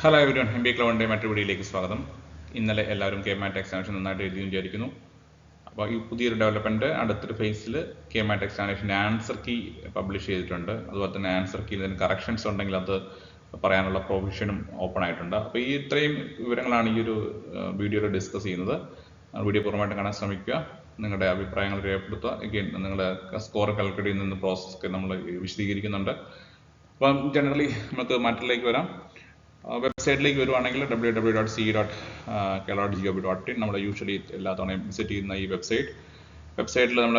Hello everyone, MBA ക്ലൗഡിൻ്റെ മറ്റൊരു വീഡിയോയിലേക്ക് സ്വാഗതം. ഇന്നലെ എല്ലാവരും KMAT എക്സാമിനേഷൻ നന്നായിട്ട് എഴുതി വിചാരിക്കുന്നു. അപ്പോൾ ഈ പുതിയൊരു ഡെവലപ്മെൻറ്റ് അടുത്തൊരു ഫേസിൽ KMAT എക്സാമിനേഷൻ്റെ ആൻസർ കീ പബ്ലിഷ് ചെയ്തിട്ടുണ്ട്. അതുപോലെ തന്നെ ആൻസർ കീയിൽ എന്തെങ്കിലും കറക്ഷൻസ് ഉണ്ടെങ്കിൽ അത് പറയാനുള്ള പ്രൊവിഷനും ഓപ്പൺ ആയിട്ടുണ്ട്. അപ്പോൾ ഈ ഇത്രയും വിവരങ്ങളാണ് ഈ ഒരു വീഡിയോയിൽ ഡിസ്കസ് ചെയ്യുന്നത്. വീഡിയോ പൂർണ്ണമായിട്ട് കാണാൻ ശ്രമിക്കുക, നിങ്ങളുടെ അഭിപ്രായങ്ങൾ രേഖപ്പെടുത്തുക. എഗെയിൻ നിങ്ങളുടെ സ്കോർ കാൽക്കുലേറ്റ് ചെയ്യുന്ന പ്രോസസ്സൊക്കെ നമ്മൾ വിശദീകരിക്കുന്നുണ്ട്. അപ്പം ജനറലി നമുക്ക് മാറ്ററിലേക്ക് വരാം. വെബ്സൈറ്റിലേക്ക് വരുവാണെങ്കിൽ www.ce.kerala.gov.in നമ്മൾ യൂഷ്വലി എല്ലാ തവണയും വിസിറ്റ് ചെയ്യുന്ന ഈ വെബ്സൈറ്റിൽ നമ്മൾ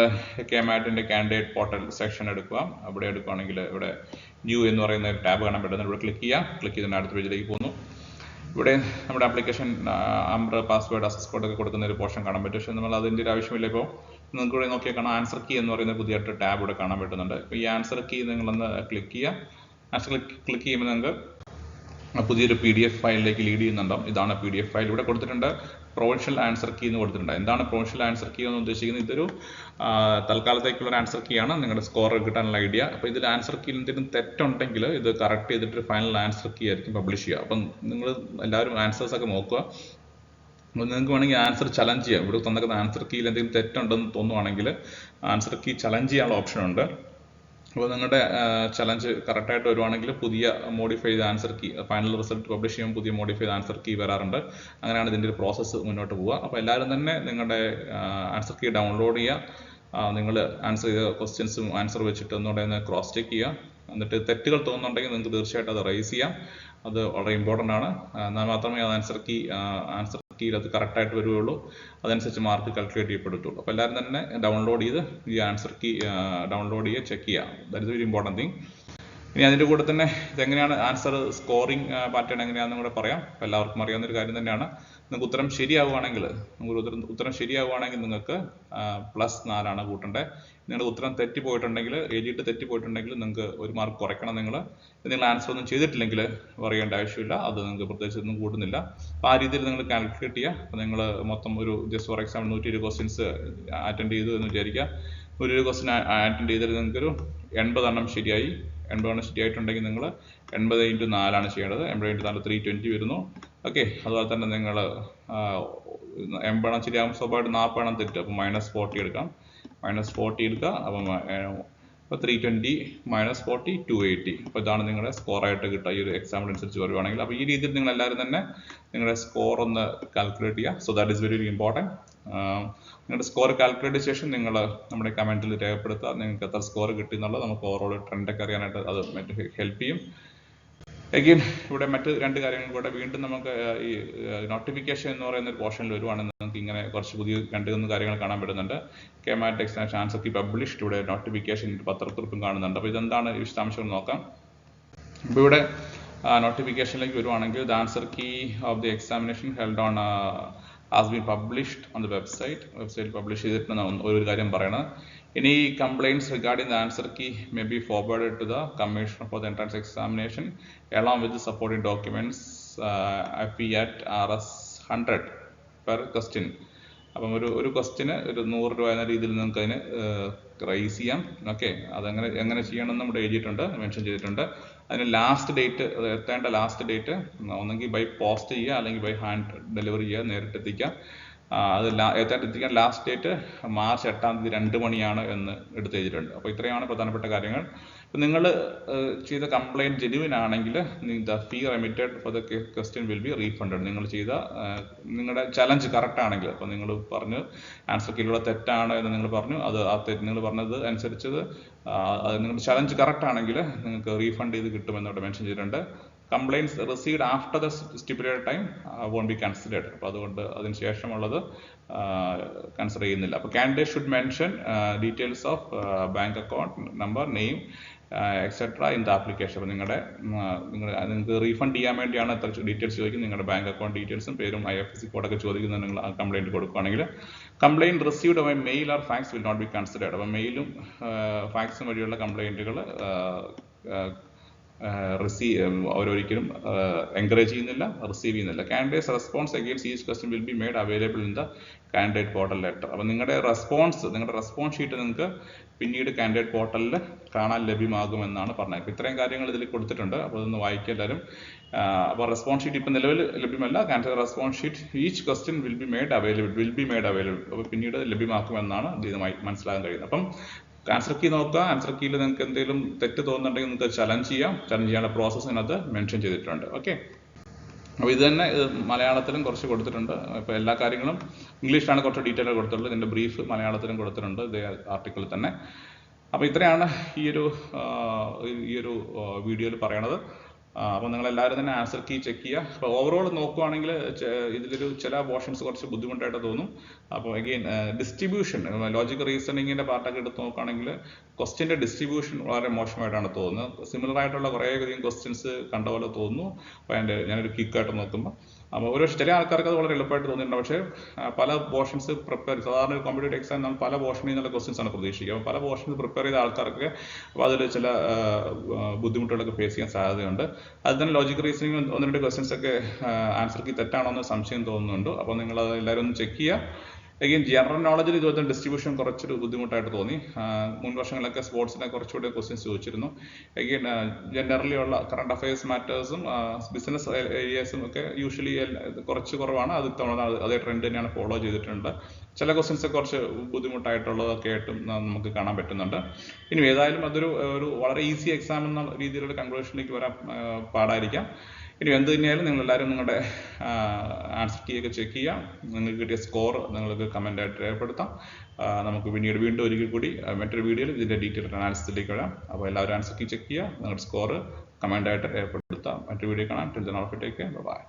KMATൻ്റെ കാൻഡിഡേറ്റ് പോർട്ടൽ സെക്ഷൻ എടുക്കുക. അവിടെ എടുക്കുകയാണെങ്കിൽ ഇവിടെ ന്യൂ എന്ന് പറയുന്ന ഒരു ടാബ് കാണാൻ പറ്റുന്നത്. ഇവിടെ ക്ലിക്ക് ചെയ്തതിൻ്റെ അടുത്ത പേജിലേക്ക് പോകുന്നു. ഇവിടെ നമ്മുടെ application number, password, access code ഒക്കെ കൊടുക്കുന്ന ഒരു പോർഷൻ കാണാൻ പറ്റും. പക്ഷേ നമ്മൾ അതിൻ്റെ ഒരു ആവശ്യമില്ല. ഇപ്പോൾ നിങ്ങൾക്ക് ഇവിടെ നോക്കിയാൽ കാണാം ആൻസർ കീ എന്ന് പറയുന്ന പുതിയൊരു ടാബ് ഇവിടെ കാണാൻ പറ്റുന്നുണ്ട്. ഇപ്പോൾ ഈ ആൻസർ കീ നിങ്ങളൊന്ന് ക്ലിക്ക് ചെയ്യുക. ആൻസർ ക്ലിക്ക് ചെയ്യുമ്പോൾ നിങ്ങൾക്ക് പുതിയൊരു PDF ഫയലിലേക്ക് ലീഡ് ചെയ്യുന്നുണ്ടാവും. ഇതാണ് PDF ഫയൽ. ഇവിടെ കൊടുത്തിട്ടുണ്ട് പ്രൊവിൻഷ്യൽ ആൻസർ കീ എന്ന് കൊടുത്തിട്ടുണ്ട്. എന്താണ് പ്രൊവിൻഷ്യൽ ആൻസർ കീ എന്ന് ഉദ്ദേശിക്കുന്നത്? ഇതൊരു തൽക്കാലത്തേക്കുള്ള ആൻസർ കീ ആണ്, നിങ്ങളുടെ സ്കോർ കിട്ടാനുള്ള ഐഡിയ. അപ്പോൾ ഇതിൽ ആൻസർ കീയിൽ എന്തെങ്കിലും തെറ്റുണ്ടെങ്കിൽ ഇത് കറക്റ്റ് ചെയ്തിട്ട് ഫൈനൽ ആൻസർ കീ ആയിരിക്കും പബ്ലിഷ് ചെയ്യുക. അപ്പം നിങ്ങൾ എല്ലാവരും ആൻസേഴ്സ് ഒക്കെ നോക്കുക. നിങ്ങൾക്ക് വേണമെങ്കിൽ ആൻസർ ചലഞ്ച് ചെയ്യാം. ഇവിടെ തന്നിരിക്കുന്ന ആൻസർ കീയിൽ എന്തെങ്കിലും തെറ്റുണ്ടെന്ന് തോന്നുവാണെങ്കിൽ ആൻസർ കീ ചലഞ്ച് ചെയ്യാനുള്ള ഓപ്ഷൻ ഉണ്ട്. അപ്പോൾ നിങ്ങളുടെ ചലഞ്ച് കറക്റ്റായിട്ട് വരുവാണെങ്കിൽ പുതിയ മോഡിഫൈ ചെയ്ത answer key, final result publish ചെയ്യുമ്പോൾ പുതിയ മോഡിഫൈ ചെയ്ത ആൻസർ കീ വരാറുണ്ട്. അങ്ങനെയാണ് ഇതിൻ്റെ ഒരു പ്രോസസ്സ് മുന്നോട്ട് പോവുക. അപ്പോൾ എല്ലാവരും തന്നെ നിങ്ങളുടെ ആൻസർ കീ ഡൗൺലോഡ് ചെയ്യുക. നിങ്ങൾ ആൻസർ ചെയ്ത ക്വസ്റ്റ്യൻസും ആൻസർ വെച്ചിട്ട് ഒന്നുകൂടെ ക്രോസ് ചെക്ക് ചെയ്യുക. എന്നിട്ട് തെറ്റുകൾ തോന്നുന്നുണ്ടെങ്കിൽ നിങ്ങൾക്ക് തീർച്ചയായിട്ടും അത് റൈസ് ചെയ്യാം. അത് വളരെ ഇമ്പോർട്ടൻ്റ് ആണ്. എന്നാൽ മാത്രമേ അത് ആൻസർ കീയിൽ അത് കറക്റ്റായിട്ട് വരുകയുള്ളൂ. അതനുസരിച്ച് മാർക്ക് കാൽക്കുലേറ്റ് ചെയ്യപ്പെടുത്തുള്ളൂ. അപ്പോൾ എല്ലാവരും തന്നെ ഡൗൺലോഡ് ചെയ്ത് ഈ ആൻസർ കീ ഡൗൺലോഡ് ചെയ്യുക, ചെക്ക് ചെയ്യുക. That is very important thing. ഇനി അതിൻ്റെ കൂടെ തന്നെ ഇതെങ്ങനെയാണ് ആൻസർ സ്കോറിംഗ് പാറ്റേൺ എങ്ങനെയാണെന്നും കൂടെ പറയാം. അപ്പോൾ എല്ലാവർക്കും അറിയാവുന്നൊരു കാര്യം തന്നെയാണ്. നിങ്ങൾക്ക് ഉത്തരം ശരിയാവുകയാണെങ്കിൽ നിങ്ങൾക്ക് +4 കൂട്ടേണ്ടത്. നിങ്ങളുടെ ഉത്തരം തെറ്റിപ്പോയിട്ടുണ്ടെങ്കിൽ, എഴുതിയിട്ട് തെറ്റിപ്പോയിട്ടുണ്ടെങ്കിൽ നിങ്ങൾക്ക് 1 മാർക്ക് കുറയ്ക്കണം. നിങ്ങൾ ആൻസർ ഒന്നും ചെയ്തിട്ടില്ലെങ്കിൽ പറയേണ്ട ആവശ്യമില്ല, അത് നിങ്ങൾക്ക് പ്രത്യേകിച്ച് ഒന്നും കൂടുന്നില്ല. അപ്പോൾ ആ രീതിയിൽ നിങ്ങൾ കാൽക്കുലേറ്റ് ചെയ്യുക. അപ്പോൾ നിങ്ങൾ മൊത്തം ഒരു just for example 120 questions attend ചെയ്തു എന്ന് വിചാരിക്കുക. 120 ക്വസ്റ്റ്യൻ അറ്റൻഡ് ചെയ്തിട്ട് നിങ്ങൾക്കൊരു 80 എണ്ണം ശരിയായി. 80 എണ്ണം ശരിയായിട്ടുണ്ടെങ്കിൽ നിങ്ങൾ 80 × 4 ചെയ്യേണ്ടത്. 80 × 4 320 വരുന്നു. ഓക്കെ. അതുപോലെ തന്നെ നിങ്ങൾ 80 എണ്ണം ശരിയാകുമ്പോൾ സ്വാഭാവികമായിട്ട് 40 എണ്ണം തെറ്റ്. അപ്പോൾ -40 എടുക്കാം. -40 എടുക്കുക. അപ്പം 320 -40 280. അപ്പോൾ ഇതാണ് നിങ്ങളുടെ സ്കോറായിട്ട് കിട്ടുക ഈ ഒരു എക്സാമ്പിളനുസരിച്ച് വരുവാണെങ്കിൽ. അപ്പോൾ ഈ രീതിയിൽ നിങ്ങൾ എല്ലാവരും തന്നെ നിങ്ങളുടെ സ്കോർ ഒന്ന് കാൽക്കുലേറ്റ് ചെയ്യുക. So that is very important. നിങ്ങളുടെ സ്കോർ കാൽക്കുലേറ്റ് ചെയ്ത ശേഷം നിങ്ങൾ നമ്മുടെ കമൻറ്റിൽ രേഖപ്പെടുത്തുക. നിങ്ങൾക്ക് എത്ര സ്കോർ കിട്ടി എന്നുള്ളത് നമുക്ക് ഓവറോൾ ട്രെൻഡൊക്കെ അറിയാനായിട്ട് അത് ഹെൽപ്പ് ചെയ്യും. എഗെയിൻ ഇവിടെ മറ്റ് 2 കാര്യങ്ങൾ കൂടെ വീണ്ടും നമുക്ക് ഈ നോട്ടിഫിക്കേഷൻ എന്ന് പറയുന്ന ഒരു പോർഷനിൽ വരുവാണെങ്കിൽ നമുക്ക് ഇങ്ങനെ കുറച്ച് പുതിയ 2-3 കാര്യങ്ങൾ കാണാൻ പറ്റുന്നുണ്ട്. KMAT examination answer key published. ഇവിടെ നോട്ടിഫിക്കേഷൻ പത്രക്കുറിപ്പും കാണുന്നുണ്ട്. അപ്പോൾ ഇതെന്താണ് വിശദാംശം നോക്കാം. അപ്പോൾ ഇവിടെ നോട്ടിഫിക്കേഷനിലേക്ക് വരുവാണെങ്കിൽ the answer key of the examination held on has been published on the website publish ചെയ്തിട്ടുള്ള ഒരു കാര്യം പറയണം. Any complaints regarding the answer key may be forwarded to the Commissioner for the Entrance Examination along with the supporting documents FE at Rs 100 per question. അപ്പം ഒരു question ഒരു 100 രൂപ എന്ന രീതിയിൽ നിങ്ങൾക്ക് അതിന് റൈസ് ചെയ്യാം. ഓക്കെ. എങ്ങനെ ചെയ്യണമെന്ന് നമ്മുടെ എഴുതിയിട്ടുണ്ട്, മെൻഷൻ ചെയ്തിട്ടുണ്ട്. അതിന് ലാസ്റ്റ് ഡേറ്റ്, എത്തേണ്ട ലാസ്റ്റ് ഡേറ്റ് ഒന്നെങ്കിൽ ബൈ പോസ്റ്റ് ചെയ്യുക, അല്ലെങ്കിൽ ബൈ ഹാൻഡ് ഡെലിവറി ചെയ്യുക, നേരിട്ട് എത്തിക്കുക. അത് എത്തിക്കാൻ ലാസ്റ്റ് ഡേറ്റ് മാർച്ച് 8-ാം തീയതി 2 മണിയാണ് എന്ന് എടുത്ത് എഴുതിയിട്ടുണ്ട്. അപ്പോൾ ഇത്രയാണ് പ്രധാനപ്പെട്ട കാര്യങ്ങൾ. ഇപ്പം നിങ്ങൾ ചെയ്ത കംപ്ലയിൻറ്റ് ജെന്യുവിൻ ആണെങ്കിൽ the fee remitted for the question will be refunded. നിങ്ങൾ ചെയ്ത നിങ്ങളുടെ ചലഞ്ച് കറക്റ്റ് ആണെങ്കിൽ, അപ്പോൾ നിങ്ങൾ പറഞ്ഞു ആൻസർ കീഴിലുള്ള തെറ്റാണ് എന്ന് നിങ്ങൾ പറഞ്ഞു, അത് ആ തെറ്റ് നിങ്ങൾ പറഞ്ഞത് അനുസരിച്ചത് നിങ്ങളുടെ ചലഞ്ച് കറക്റ്റ് ആണെങ്കിൽ നിങ്ങൾക്ക് റീഫണ്ട് ചെയ്ത് കിട്ടുമെന്നവിടെ മെൻഷൻ ചെയ്തിട്ടുണ്ട്. Complaints received after the stipulated time won't be considered. അപ്പോൾ അതുകൊണ്ട് അതിന് ശേഷമുള്ളത് കൺസിഡർ ചെയ്യുന്നില്ല. അപ്പോൾ candidate should mention details of bank account number, name etcetera in the application. അപ്പോൾ നിങ്ങൾക്ക് റീഫണ്ട് ചെയ്യാൻ വേണ്ടിയാണ് എത്ര ഡീറ്റെയിൽസ് ചോദിക്കുന്നത്. നിങ്ങളുടെ ബാങ്ക് അക്കൗണ്ട് ഡീറ്റെയിൽസും പേരും IFSC കോഡൊക്കെ ചോദിക്കുന്നത് നിങ്ങൾ ആ കംപ്ലയിൻറ്റ് കൊടുക്കുകയാണെങ്കിൽ. Complaint received by mail or fax will not be considered. അപ്പോൾ മെയിലും ഫാക്സും വഴിയുള്ള കംപ്ലയിൻറ്റുകൾ അവരൊരിക്കലും എൻകറേജ് ചെയ്യുന്നില്ല, റിസീവ് ചെയ്യുന്നില്ല. Candidates response against each question will be made available in the candidate portal letter. അപ്പോൾ നിങ്ങളുടെ റെസ്പോൺസ് ഷീറ്റ് നിങ്ങൾക്ക് പിന്നീട് കാൻഡിഡേറ്റ് പോർട്ടലിൽ കാണാൻ ലഭ്യമാകുമെന്നാണ് പറഞ്ഞത്. അപ്പോൾ ഇത്രയും കാര്യങ്ങൾ ഇതിൽ കൊടുത്തിട്ടുണ്ട്. അപ്പോൾ അതൊന്ന് വായിക്കുക എല്ലാവരും. അപ്പോൾ റെസ്പോൺസ് ഷീറ്റ് ഇപ്പം നിലവിൽ ലഭ്യമല്ല. Candidate response sheet each question will be made available. അപ്പോൾ പിന്നീട് ലഭ്യമാക്കുമെന്നാണ് ഇതിനുമായി മനസ്സിലാക്കാൻ കഴിയുന്നത്. അപ്പം ആൻസർ കീ നോക്കുക. ആൻസർ കീയിൽ നിങ്ങൾക്ക് എന്തെങ്കിലും തെറ്റ് തോന്നുന്നുണ്ടെങ്കിൽ നിങ്ങൾക്ക് ചലഞ്ച് ചെയ്യാനുള്ള പ്രോസസ്സ് ഇതിനകത്ത് മെൻഷൻ ചെയ്തിട്ടുണ്ട്. ഓക്കെ, അപ്പോൾ ഇത് തന്നെ മലയാളത്തിലും കുറച്ച് കൊടുത്തിട്ടുണ്ട്. ഇപ്പോൾ എല്ലാ കാര്യങ്ങളും ഇംഗ്ലീഷിലാണ് കുറച്ച് ഡീറ്റെയിൽ കൊടുത്തിട്ടുള്ളത്. ഇതിൻ്റെ ബ്രീഫ് മലയാളത്തിലും കൊടുത്തിട്ടുണ്ട് ഇതേ ആർട്ടിക്കിളിൽ തന്നെ. അപ്പോൾ ഇത്രയാണ് ഈ ഒരു വീഡിയോയിൽ പറയണത്. അപ്പോൾ നിങ്ങളെല്ലാവരും തന്നെ ആൻസർ കീ ചെക്ക് ചെയ്യുക. അപ്പോൾ ഓവറോൾ നോക്കുവാണെങ്കിൽ ഇതിലൊരു ചില പോർഷൻസ് കുറച്ച് ബുദ്ധിമുട്ടായിട്ട് തോന്നും. അപ്പോൾ അഗെയിൻ ഡിസ്ട്രിബ്യൂഷൻ, ലോജിക്കൽ റീസണിങ്ങിൻ്റെ പാർട്ടൊക്കെ എടുത്ത് നോക്കുകയാണെങ്കിൽ ക്വസ്റ്റ്യൻ്റെ ഡിസ്ട്രിബ്യൂഷൻ വളരെ മോശമായിട്ടാണ് തോന്നുന്നത്. സിമിലർ ആയിട്ടുള്ള കുറേയധികം ക്വസ്റ്റ്യൻസ് കണ്ട പോലെ തോന്നുന്നു. അപ്പോൾ ഞാനൊരു ക്വിക്കായിട്ട് നോക്കുമ്പോൾ അപ്പോൾ ചില ആൾക്കാർക്ക് അത് വളരെ എളുപ്പമായിട്ട് തോന്നിയിട്ടുണ്ട്. പക്ഷേ പല പോർഷൻസ് സാധാരണ ഒരു കോമ്പറ്റേറ്റീവ് എക്സാം നമ്മൾ പല പോർഷനിൽ നിന്നുള്ള ക്വസ്റ്റ്യൻസ് ആണ് പ്രതീക്ഷിക്കുക. അപ്പോൾ പല പോർഷൻസ് പ്രിപ്പയർ ചെയ്ത ആൾക്കാർക്ക് അപ്പോൾ അതിൽ ചില ബുദ്ധിമുട്ടുകളൊക്കെ ഫേസ് ചെയ്യാൻ സാധ്യതയുണ്ട്. അത് തന്നെ ലോജിക്കൽ റീസണിങ് 1-2 ക്വസ്റ്റ്യൻസ് ഒക്കെ ആൻസർ കീ തെറ്റാണോ എന്ന് സംശയം തോന്നുന്നുണ്ട്. അപ്പോൾ നിങ്ങൾ അത് എല്ലാവരും ഒന്ന് ചെക്ക് ചെയ്യുക. അഗെയിൻ ജനറൽ നോളജിൽ ഇതുപോലത്തെ ഡിസ്ട്രിബ്യൂഷൻ കുറച്ചൊരു ബുദ്ധിമുട്ടായിട്ട് തോന്നി. മുൻ വർഷങ്ങളിലൊക്കെ സ്പോർട്സിനെ കുറച്ചുകൂടി ക്വസ്റ്റ്യൻസ് ചോദിച്ചിരുന്നു. അഗെയിൻ ജനറലി ഉള്ള കറണ്ട് അഫയേഴ്സ് മാറ്റേഴ്സും ബിസിനസ് ഏരിയാസും ഒക്കെ യൂഷ്വലി കുറച്ച് കുറവാണ്. അതേ ട്രെൻഡ് തന്നെയാണ് ഫോളോ ചെയ്തിട്ടുണ്ട്. ചില ക്വസ്റ്റ്യൻസ് കുറച്ച് ബുദ്ധിമുട്ടായിട്ടുള്ളതൊക്കെ ആയിട്ടും നമുക്ക് കാണാൻ പറ്റുന്നുണ്ട്. ഇനി ഏതായാലും അതൊരു വളരെ ഈസി എക്സാം എന്ന രീതിയിലുള്ള കൺക്ലൂഷനിലേക്ക് വരാൻ പാടായിരിക്കാം. ഇനി എന്ത് തന്നെയായാലും നിങ്ങളെല്ലാവരും നിങ്ങളുടെ ആൻസർ കീ ഒക്കെ ചെക്ക് ചെയ്യാം. നിങ്ങൾക്ക് കിട്ടിയ സ്കോർ നിങ്ങൾക്ക് കമൻ്റായിട്ട് രേഖപ്പെടുത്താം. നമുക്ക് വീണ്ടും ഒരിക്കൽ കൂടി മറ്റൊരു വീഡിയോയിൽ ഇതിൻ്റെ ഡീറ്റെയിൽ അനാലിസിസിലേക്ക് വരാം. അപ്പോൾ എല്ലാവരും ആൻസർ കീ ചെക്ക് ചെയ്യുക, നിങ്ങളുടെ സ്കോർ കമൻ്റായിട്ട് രേഖപ്പെടുത്താം. മറ്റൊരു വീഡിയോ കാണാം. Till then of take care. By.